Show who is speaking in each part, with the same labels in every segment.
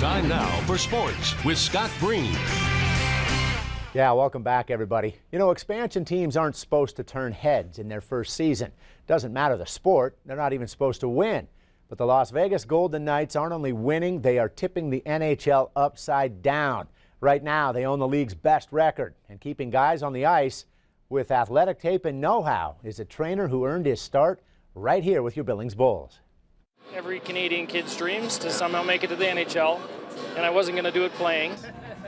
Speaker 1: Time now for sports with Scott Breen.
Speaker 2: Yeah, welcome back, everybody. You know, expansion teams aren't supposed to turn heads in their first season. Doesn't matter the sport, they're not even supposed to win. But the Las Vegas Golden Knights aren't only winning, they are tipping the NHL upside down. Right now, they own the league's best record, and keeping guys on the ice with athletic tape and know-how is a trainer who earned his start right here with your Billings Bulls.
Speaker 3: Every Canadian kid's dreams to somehow make it to the NHL, and I wasn't going to do it playing.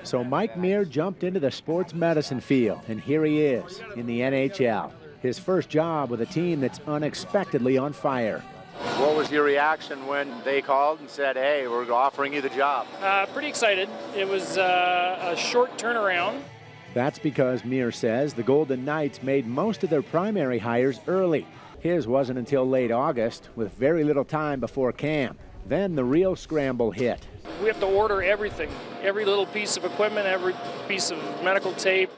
Speaker 2: So Mike Muir jumped into the sports medicine field, and here he is in the NHL. His first job with a team that's unexpectedly on fire. What was your reaction when they called and said, hey, we're offering you the job?
Speaker 3: Pretty excited. It was a short turnaround.
Speaker 2: That's because Muir says the Golden Knights made most of their primary hires early. His wasn't until late August, with very little time before camp. Then the real scramble hit.
Speaker 3: We have to order everything, every little piece of equipment, every piece of medical tape.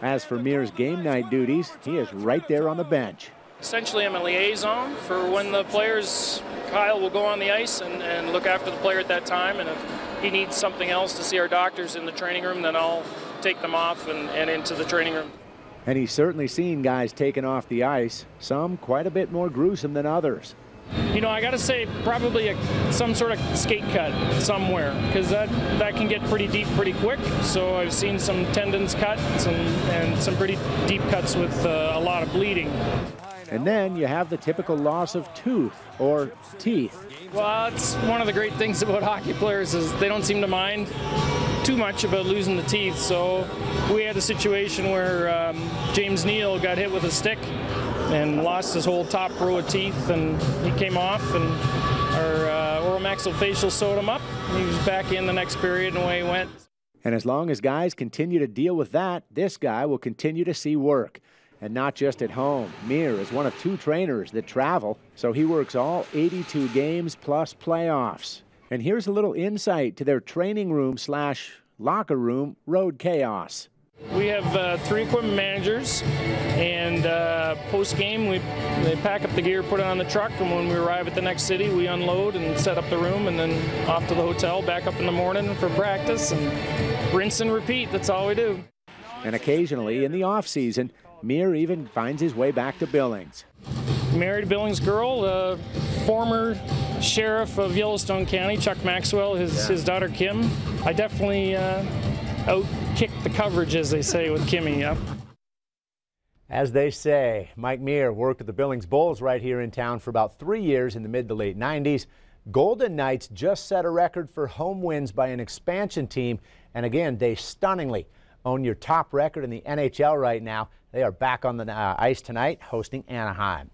Speaker 2: As for Muir's game night duties, he is right there on the bench.
Speaker 3: Essentially, I'm a liaison for when the players, Kyle will go on the ice and look after the player at that time, and if he needs something else to see our doctors in the training room, then I'll take them off and into the training room.
Speaker 2: And he's certainly seen guys taken off the ice, some quite a bit more gruesome than others.
Speaker 3: You know, I got to say probably some sort of skate cut somewhere, because that can get pretty deep pretty quick. So I've seen some tendons cut and some pretty deep cuts with a lot of bleeding.
Speaker 2: And then you have the typical loss of tooth or teeth.
Speaker 3: Well, it's one of the great things about hockey players is they don't seem to mind too much about losing the teeth. So we had a situation where James Neal got hit with a stick and lost his whole top row of teeth, and he came off, and our oromaxillofacial sewed him up. He was back in the next period, and away he went.
Speaker 2: And as long as guys continue to deal with that, this guy will continue to see work. And not just at home. Muir is one of two trainers that travel, so he works all 82 games plus playoffs. And here's a little insight to their training room / locker room road chaos.
Speaker 3: We have 3 equipment managers, and post-game they pack up the gear, put it on the truck, and when we arrive at the next city, we unload and set up the room, and then off to the hotel, back up in the morning for practice, and rinse and repeat. That's all we do.
Speaker 2: And occasionally in the off-season, Muir even finds his way back to Billings.
Speaker 3: Married a Billings girl, former sheriff of Yellowstone County, Chuck Maxwell, his daughter Kim. I definitely out-kicked the coverage, as they say, with Kimmy. Yep.
Speaker 2: As they say, Mike Muir worked with the Billings Bulls right here in town for about 3 years in the mid to late 90s. Golden Knights just set a record for home wins by an expansion team, and again, they stunningly own your top record in the NHL right now. They are back on the ice tonight hosting Anaheim.